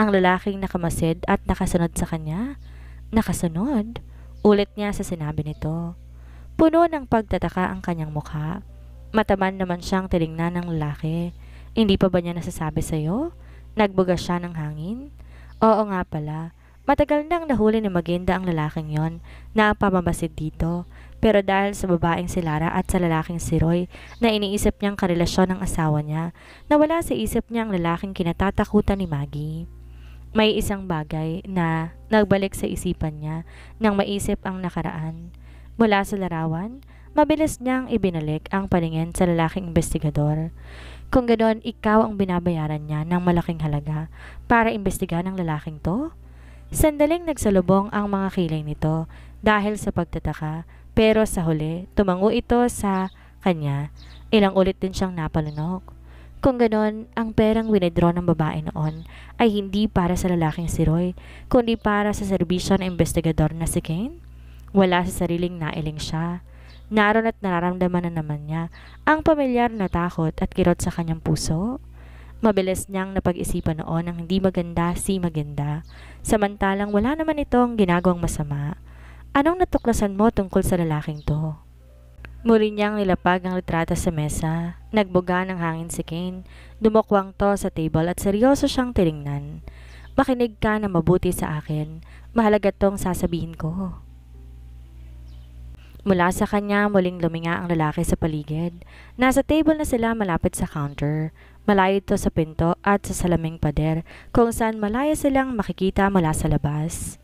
ang lalaking nakamasid at nakasunod sa kanya. Nakasunod? Ulit niya sa sinabi nito. Puno ng pagtataka ang kanyang mukha. Mataman naman siyang tiningnan ng lalaki. Hindi pa ba niya nasasabi sa'yo? Nagbuga siya ng hangin? Oo nga pala. Matagal nang nahuli ni Magenda ang lalaking yon na pamamasid dito. Pero dahil sa babaeng si Lara at sa lalaking si Roy na iniisip niyang karelasyon ng asawa niya, nawala sa isip niya ang lalaking kinatatakutan ni Maggie. May isang bagay na nagbalik sa isipan niya nang maisip ang nakaraan. Mula sa larawan, mabilis niyang ibinalik ang paningin sa lalaking investigador. Kung ganoon, ikaw ang binabayaran niya ng malaking halaga para imbestigahan ng lalaking to? Sandaling nagsalubong ang mga kilay nito dahil sa pagtataka, pero sa huli, tumango ito sa kanya. Ilang ulit din siyang napalunok. Kung ganon, ang perang winidraw ng babae noon ay hindi para sa lalaking si Roy, kundi para sa serbisyo ng investigador na si Kane. Wala sa sariling nailing siya. Naroon at nararamdaman na naman niya ang pamilyar na takot at kirot sa kanyang puso. Mabilis niyang napag-isipan noon ang hindi maganda si Magenda, samantalang wala naman itong ginagawang masama. Anong natuklasan mo tungkol sa lalaking to? Muli niyang nilapag ang litrato sa mesa. Nagbuga ng hangin si Kane. Dumukwang to sa table at seryoso siyang tiningnan. Makinig ka na mabuti sa akin. Mahalaga tong sasabihin ko. Mula sa kanya, muling luminga ang lalaki sa paligid. Nasa table na sila malapit sa counter. Malayo ito sa pinto at sa salaming pader kung saan malaya silang makikita mula sa labas.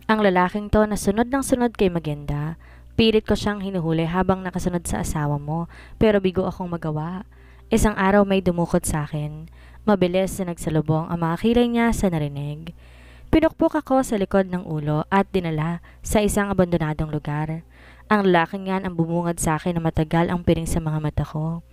Ang lalaking to nasunod ng sunod kay Magenda. Pilit ko siyang hinuhuli habang nakasunod sa asawa mo, pero bigo akong magawa. Isang araw may dumukot sa akin. Mabilis na nagsalubong ang mga kilay niya sa narinig. Pinukpok ako sa likod ng ulo at dinala sa isang abandonadong lugar. Ang lalaking yan ang bumungad sa akin na matagal ang piring sa mga mata ko.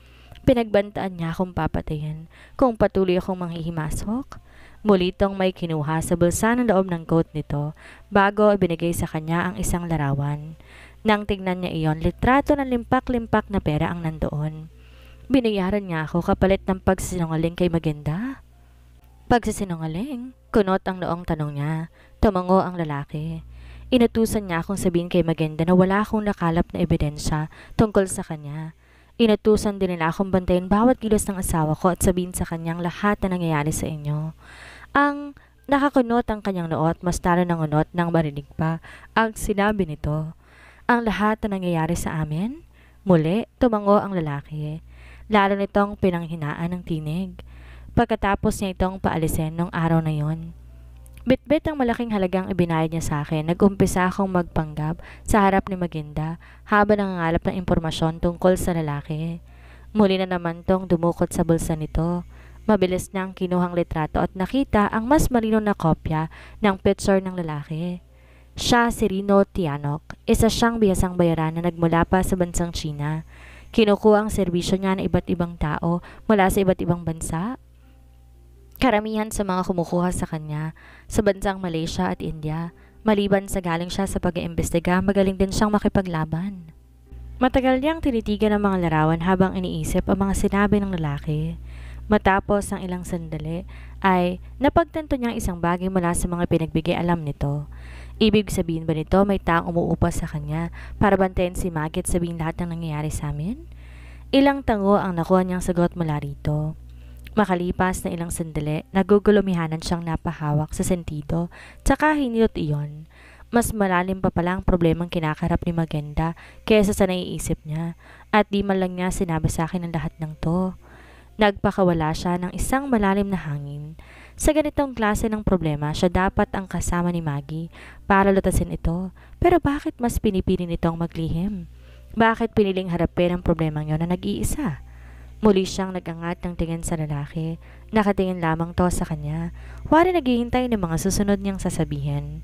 Pinagbantaan niya akong papatayin kung patuloy akong manghihimasok. Muli itong may kinuha sa bulsa ng loob ng coat nito bago ibinigay sa kanya ang isang larawan. Nang tignan niya iyon, litrato ng limpak-limpak na pera ang nandoon. Binayaran niya ako kapalit ng pagsisinungaling kay Magenda. Pagsisinungaling? Kunot ang noong tanong niya. Tumango ang lalaki. Inutusan niya akong sabihin kay Magenda na wala akong nakalap na ebidensya tungkol sa kanya. Inutusan din nila akong bantayan bawat kilos ng asawa ko at sabihin sa kanyang lahat na nangyayari sa inyo. Ang nakakunot ang kanyang noo at mas talo ng unot nang marinig pa ang sinabi nito. Ang lahat na nangyayari sa amin? Muli, tumango ang lalaki. Lalo nitong pinanghinaan ng tinig. Pagkatapos niya itong paalisin nung araw na yon. Bitbit ang malaking halagang ibinayad niya sa akin. Nag-umpisa akong magpanggap sa harap ni Magenda habang nangangalap ng impormasyon tungkol sa lalaki. Muli na naman tong dumukot sa bulsa nito. Mabilis niyang kinuhang litrato at nakita ang mas malinaw na kopya ng picture ng lalaki. Siya si Rino Tianok, isa siyang bihasang bayaran na nagmula pa sa bansang China. Kinukuha ang serbisyo niya ng iba't ibang tao mula sa iba't ibang bansa. Karamihan sa mga kumukuha sa kanya sa bansang Malaysia at India. Maliban sa galing siya sa pag-iimbestiga, magaling din siyang makipaglaban. Matagal niyang tinitigan ang mga larawan habang iniisip ang mga sinabi ng lalaki. Matapos ang ilang sandali ay napagtanto niyang isang bagay mula sa mga pinagbigay alam nito. Ibig sabihin ba nito may taong umuupa sa kanya para bantayan si Maggie at sabihin lahat ng nangyayari sa amin? Ilang tango ang nakuha niyang sagot mula rito. Makalipas na ilang sandali, nagugulumihanan siyang napahawak sa sentido, tsaka hinilot iyon. Mas malalim pa pala ang problemang kinakarap ni Magenda kaysa sa naiisip niya, at di man lang niya sinabi sa akin ang lahat ng to. Nagpakawala siya ng isang malalim na hangin. Sa ganitong klase ng problema, siya dapat ang kasama ni Maggie para lutasin ito. Pero bakit mas pinipili nitong maglihim? Bakit piniling harapin ang problemang yon na nag-iisa? Muli siyang nagangat ng tingin sa lalaki. Nakatingin lamang to sa kanya. Wari naghihintay ng mga susunod niyang sasabihin.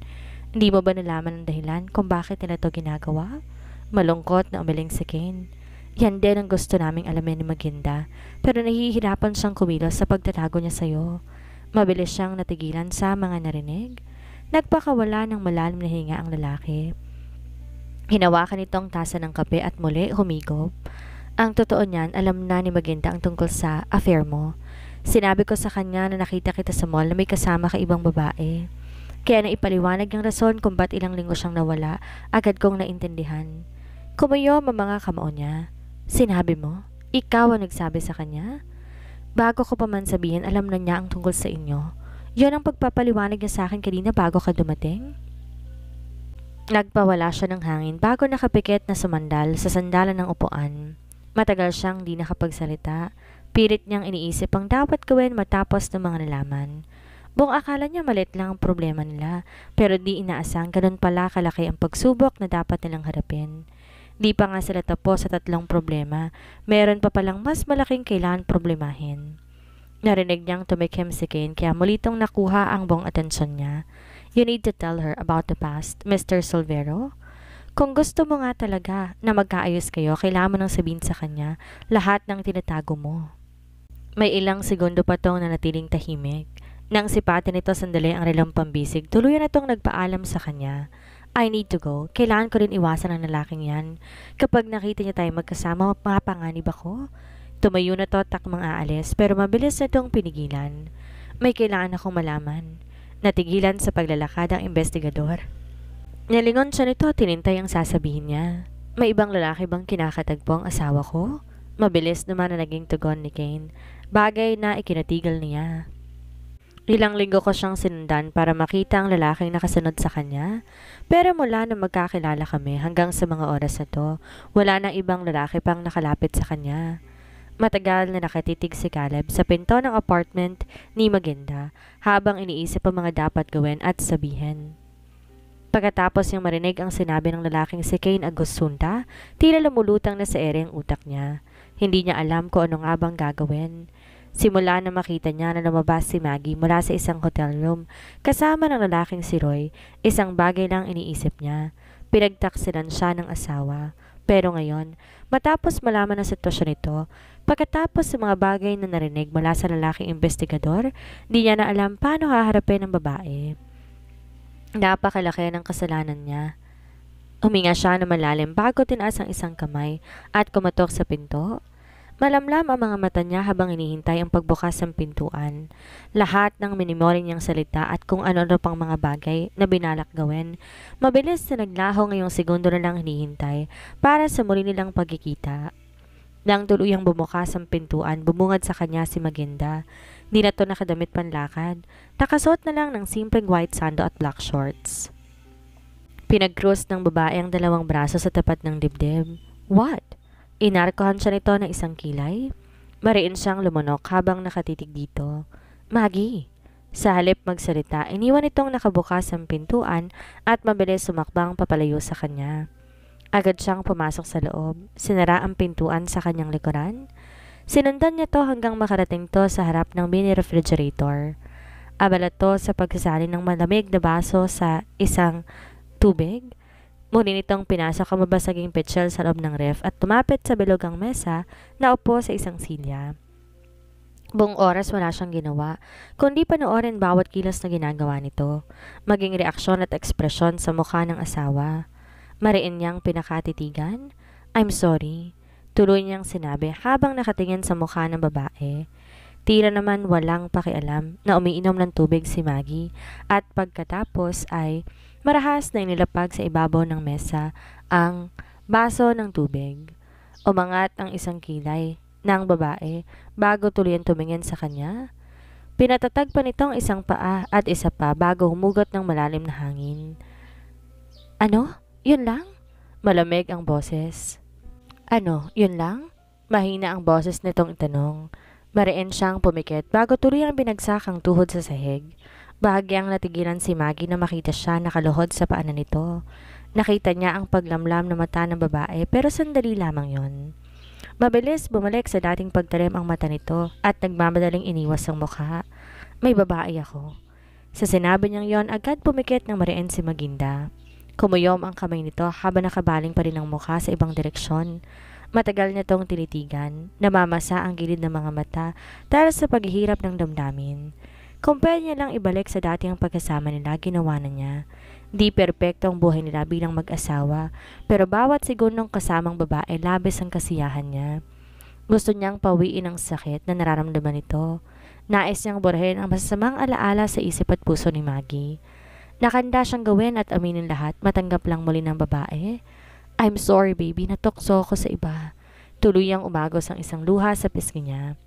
Hindi mo ba nalaman ang dahilan kung bakit nila to ginagawa? Malungkot na umiling si Kane. Yan din ang gusto naming alamin ni Magenda, pero nahihirapan siyang kumilos sa pagtatago niya sa'yo. Mabilis siyang natigilan sa mga narinig. Nagpakawala ng malalim na hinga ang lalaki. Hinawakan itong tasa ng kape at muli humigop. Ang totoo niyan, alam na ni Magenda ang tungkol sa affair mo. Sinabi ko sa kanya na nakita kita sa mall na may kasama ka ibang babae. Kaya naipaliwanag ng rason kung ba't ilang linggo siyang nawala, agad kong naintindihan. Kumuyom ang mga kamao niya. Sinabi mo? Ikaw ang nagsabi sa kanya? Bago ko pa man sabihin, alam na niya ang tungkol sa inyo. Yon ang pagpapaliwanag niya sa akin kanina bago ka dumating? Nagpawala siya ng hangin bago nakapikit na sumandal sa sandalan ng upuan. Matagal siyang di nakapagsalita. Pilit niyang iniisip ang dapat gawin matapos ng mga nalaman. Buong akala niya malit lang ang problema nila, pero di inaasang ganun pala kalaki ang pagsubok na dapat nilang harapin. Di pa nga sila tapos sa 3 problema, meron pa palang mas malaking kailangan problemahin. Narinig niyang tumikim si Kane kaya muli itong nakuha ang buong atensyon niya. You need to tell her about the past, Mr. Silvero. Kung gusto mo nga talaga na magkaayos kayo, kailangan mo nang sabihin sa kanya lahat ng tinatago mo. May ilang segundo pa tong nanatiling tahimik. Nang sipatin nito sandali ang relang pambisig, tuluyan na tong nagpaalam sa kanya. I need to go. Kailangan ko rin iwasan ang lalaking yan. Kapag nakita niya tayo magkasama, mapanganib ako. Tumayo na to takmang aalis pero mabilis na itong pinigilan. May kailangan akong malaman. Natigilan sa paglalakad ang investigador. Nalingon siya nito, tinintay ang sasabihin niya. May ibang lalaki bang kinakatagpo ang asawa ko? Mabilis naman na naging tugon ni Kane. Bagay na ikinatigil niya. Ilang linggo ko siyang sinundan para makita ang lalaking nakasunod sa kanya. Pero mula na magkakilala kami hanggang sa mga oras na to, wala nang ibang lalaki pang nakalapit sa kanya. Matagal na nakatitig si Caleb sa pinto ng apartment ni Magenda habang iniisip ang mga dapat gawin at sabihin. Pagkatapos niyang marinig ang sinabi ng lalaking si Kane Agustinta, tila lumulutang na sa ere ang utak niya. Hindi niya alam kung ano nga bang gagawin. Simula na makita niya na lumabas si Maggie mula sa isang hotel room kasama ng lalaking si Roy, isang bagay lang iniisip niya. Pinagtaksilan siya ng asawa. Pero ngayon, matapos malaman ang sitwasyon nito, pagkatapos sa mga bagay na narinig mula sa lalaking investigador, di niya na alam paano haharapin ang babae. Napakalaki ng kasalanan niya. Huminga siya na malalim bago tinaas ang isang kamay at kumatok sa pinto. Malamlam ang mga mata niya habang hinihintay ang pagbukas ng pintuan. Lahat ng minimori niyang salita at kung ano-ano pang mga bagay na binalak gawin, mabilis na naglaho ngayong segundo na lang hinihintay para sa muli nilang pagkikita. Nang tuluyang bumukas ang pintuan, bumungad sa kanya si Magenda. Di na to nakadamit panlakad. Nakasuot na lang ng simpleng white sando at black shorts. Pinag-cross ng babae ang 2 braso sa tapat ng dibdib. What? Inarkohan siya nito ng isang kilay. Mariin siyang lumunok habang nakatitig dito. Maggie! Sa halip magsalita, iniwan itong nakabukas ang pintuan at mabilis sumakbang papalayo sa kanya. Agad siyang pumasok sa loob. Sinara ang pintuan sa kanyang likuran. Sinundan niya to hanggang makarating to sa harap ng mini refrigerator. Abala to sa pagsasali ng malamig na baso sa isang tubig. Muli nitong pinasok ang mabasaging petsyel sa loob ng ref at tumapit sa bilogang mesa na upo sa isang silya. Buong oras wala siyang ginawa, kundi panoorin bawat kilos na ginagawa nito, maging reaksyon at ekspresyon sa mukha ng asawa. Mariin niyang pinakatitigan. I'm sorry, tuloy niyang sinabi habang nakatingin sa mukha ng babae. Tila naman walang pakialam na umiinom ng tubig si Maggie at pagkatapos ay marahas na inilapag sa ibabaw ng mesa ang baso ng tubig. Umangat ang isang kilay ng babae bago tuluyan tumingin sa kanya. Pinatatag pa nitong isang paa at isa pa bago humugot ng malalim na hangin. Ano? Yun lang? Malamig ang boses. Ano? Yun lang? Mahina ang boses nitong itanong. Mariin siyang pumikit bago tuluyang binagsak ang tuhod sa sahig. Bahagyang natigilan si Maggie na makita siya nakaluhod sa paanan nito. Nakita niya ang paglamlam na mata ng babae pero sandali lamang yon. Mabilis bumalik sa dating pagtalim ang mata nito at nagmamadaling iniwas ang mukha. May babae ako. Sa sinabi niyang yon, agad pumikit ng mariin si Magenda. Kumuyom ang kamay nito habang nakabaling pa rin ang mukha sa ibang direksyon. Matagal niya tong tinitigan, namamasa ang gilid ng mga mata dahil sa paghihirap ng damdamin. Kung pwede niya lang ibalik sa dati ang pagkasama nila, ginawa na niya. Di perpekto ang buhay nila bilang mag-asawa, pero bawat segundong kasamang babae, labis ang kasiyahan niya. Gusto niyang pawiin ang sakit na nararamdaman nito. Nais niyang burahin ang masasamang alaala sa isip at puso ni Maggie. Nakanda siyang gawin at aminin lahat, matanggap lang muli ng babae. I'm sorry baby, natukso ko sa iba. Tuluyang umagos ang isang luha sa pisngi niya.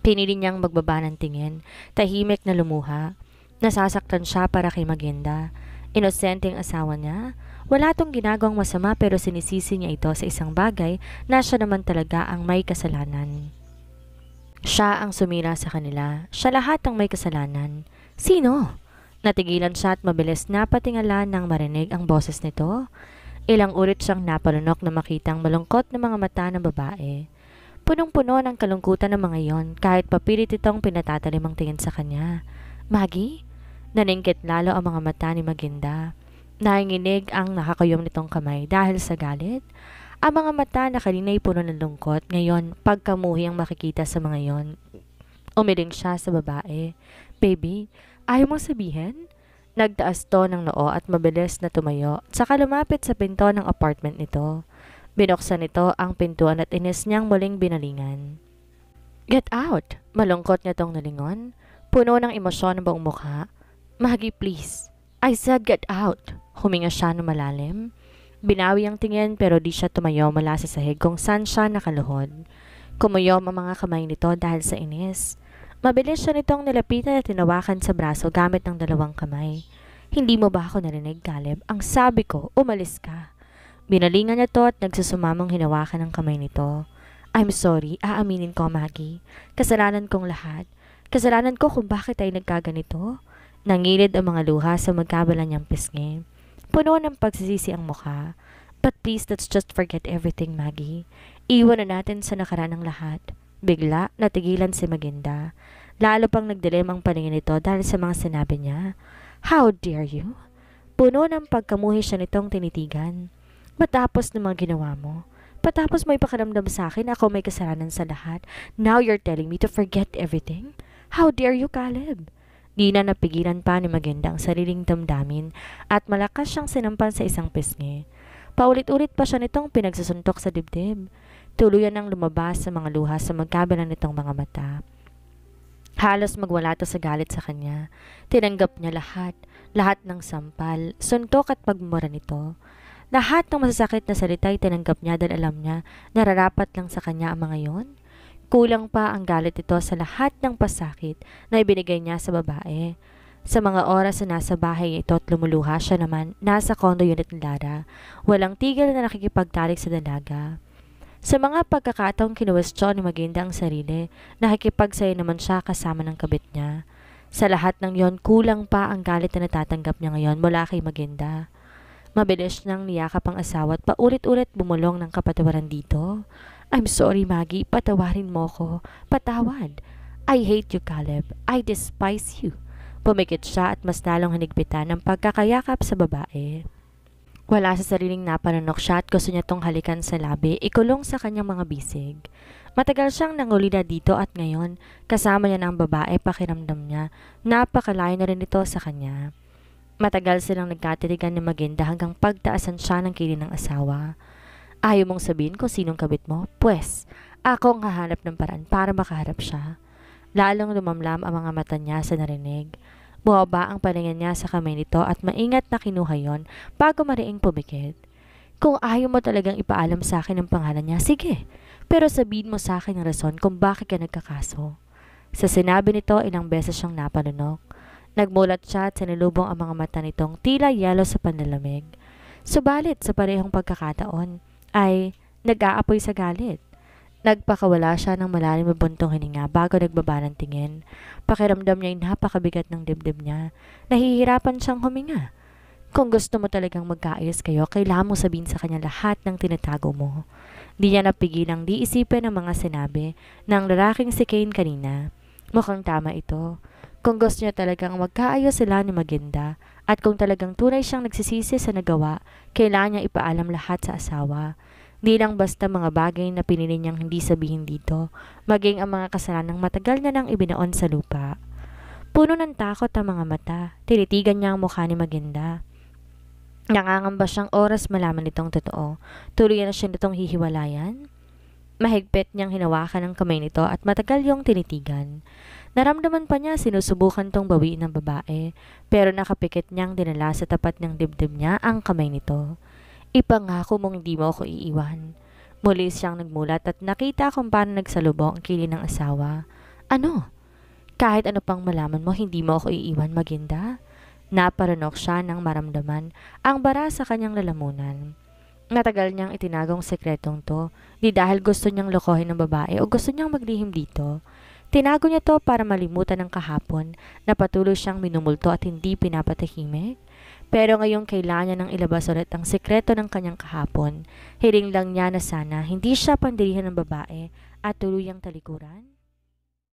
Pinili niyang magbaba ng tingin, tahimik na lumuha. Nasasaktan siya para kay Magenda. Inosente ang asawa niya. Wala tong ginagawang masama pero sinisisi niya ito sa isang bagay na siya naman talaga ang may kasalanan. Siya ang sumira sa kanila. Siya lahat ang may kasalanan. Sino? Natigilan siya at mabilis na patingala nang marinig ang boses nito. Ilang ulit siyang napalunok na makitang malungkot na mga mata ng babae. Punong-puno ng kalungkutan ng mga yon kahit papilit itong pinatatalim ang tingin sa kanya. Maggie? Naningkit lalo ang mga mata ni Magenda. Nainginig ang nakakayom nitong kamay dahil sa galit. Ang mga mata na kanina'y puno ng lungkot, ngayon pagkamuhi ang makikita sa mga yon. Umiling siya sa babae. Baby, ayaw mong sabihin? Nagtaas to ng noo at mabilis na tumayo, saka lumapit sa pinto ng apartment nito. Binuksan nito ang pintuan at inis niyang muling binalingan. Get out! Malungkot niya tong nalingon. Puno ng emosyon ang buong mukha. Maggie, please. I said get out. Huminga siya ng malalim. Binawi ang tingin pero di siya tumayo mula sa sahig kung saan siya nakaluhod. Kumuyom ang mga kamay nito dahil sa inis. Mabilis siya nitong nilapitan at tinawakan sa braso gamit ng dalawang kamay. Hindi mo ba ako narinig, Caleb? Ang sabi ko, umalis ka. Binalingan niya to at nagsusumamang hinawakan ng kamay nito. I'm sorry, aaminin ko, Maggie. Kasalanan kong lahat. Kasalanan ko kung bakit ay nagkaganito. Nangilid ang mga luha sa magkabala niyang pisngi. Puno ng pagsisisi ang mukha. But please, let's just forget everything, Maggie. Iwan na natin sa nakaraan ang lahat. Bigla, natigilan si Magenda. Lalo pang nagdilim ang paningin nito dahil sa mga sinabi niya. How dare you? Puno ng pagkamuhi siya nitong tinitigan. Matapos ng mga ginawa mo. Patapos mo ipakiramdam sa akin ako may kasalanan sa lahat. Now you're telling me to forget everything? How dare you, Caleb? Di na napigilan pa ni Magenda ang sariling damdamin at malakas siyang sinampan sa isang pisngi. Paulit-ulit pa siya nitong pinagsusuntok sa dibdib. Tuluyan ang lumabas sa mga luha sa magkabila nitong mga mata. Halos magwala to sa galit sa kanya. Tinanggap niya lahat ng sampal, suntok at pagmura nito. Lahat ng masasakit na salita ay tinanggap niya dahil alam niya nararapat lang sa kanya ang mga yon. Kulang pa ang galit ito sa lahat ng pasakit na ibinigay niya sa babae. Sa mga oras na nasa bahay ito at lumuluha siya naman nasa condo unit ni Lara. Walang tigil na nakikipagtalik sa dalaga. Sa mga pagkakataong kinuwestiyon ni Magenda ang sarili, nakikipagsaya naman siya kasama ng kabit niya. Sa lahat ng yon, kulang pa ang galit na natatanggap niya ngayon mula kay Magenda. Mabilis niyang niyakap ang asawa at paulit-ulit bumulong ng kapatawaran dito. I'm sorry, Maggie. Patawarin mo ko. Patawad. I hate you, Caleb. I despise you. Pumikit siya at mas lalong hinigpitan ng pagkakayakap sa babae. Wala sa sariling napanunok siya at gusto niya tong halikan sa labi, ikulong sa kanyang mga bisig. Matagal siyang nangulila dito at ngayon, kasama niya ng babae, pakiramdam niya, napakalayo na rin ito sa kanya. Matagal silang nagkatirigan ni Magenda hanggang pagtaasan siya ng kilin ng asawa. Ayaw mong sabihin kung sinong kabit mo? Pwes, ako ang hahanap ng paraan para makaharap siya. Lalong lumamlam ang mga mata niya sa narinig. Buwaba ang paningin niya sa kamay nito at maingat na kinuha yon bago mariing pumikit. Kung ayaw mo talagang ipaalam sa akin ang pangalan niya, sige. Pero sabihin mo sa akin ang rason kung bakit ka nagkakaso. Sa sinabi nito, ilang beses siyang napanunok. Nagmulat siya at sinilubong ang mga mata nitong tila yelo sa panlalamig. Subalit sa parehong pagkakataon ay nag-aapoy sa galit. Nagpakawala siya ng malalim na buntong hininga bago nagbaba ng tingin. Pakiramdam niya ay napakabigat ng dibdib niya. Nahihirapan siyang huminga. Kung gusto mo talagang magkaayos kayo, kailangan mo sabihin sa kanya lahat ng tinatago mo. Di niya napigilang di isipin ang mga sinabi ng lalaking si Kane kanina. Mukhang tama ito. Kung gusto niya talagang magkaayos sila ni Magenda at kung talagang tunay siyang nagsisisi sa nagawa, kailangan niya ipaalam lahat sa asawa. Di lang basta mga bagay na pinili niyang hindi sabihin dito, maging ang mga kasalanang matagal na nang ibinaon sa lupa. Puno ng takot ang mga mata, tinitigan niya ang mukha ni Magenda. Nangangamba siyang oras malaman nitong totoo, tuloy na siya nitong hihiwalayan. Mahigpit niyang hinawakan ang kamay nito at matagal yung tinitigan. Naramdaman pa niya sinusubukan tong bawiin ng babae, pero nakapikit niyang dinala sa tapat ng dibdib niya ang kamay nito. Ipangako mong hindi mo ako iiwan. Muli siyang nagmulat at nakita kung paano nagsalubong ang kilid ng asawa. Ano? Kahit ano pang malaman mo, hindi mo ako iiwan, Maginda? Naparanok siya nang maramdaman ang bara sa kanyang lalamunan. Matagal niyang itinagong sekretong to, di dahil gusto niyang lokohin ng babae o gusto niyang maglihim dito. Tinago niya to para malimutan ng kahapon na patuloy siyang minumulto at hindi pinapatahimik. Pero ngayong kailangan niya nang ilabas ulit ang sekreto ng kanyang kahapon. Hiling lang niya na sana hindi siya pandirihan ng babae at tuluyang talikuran.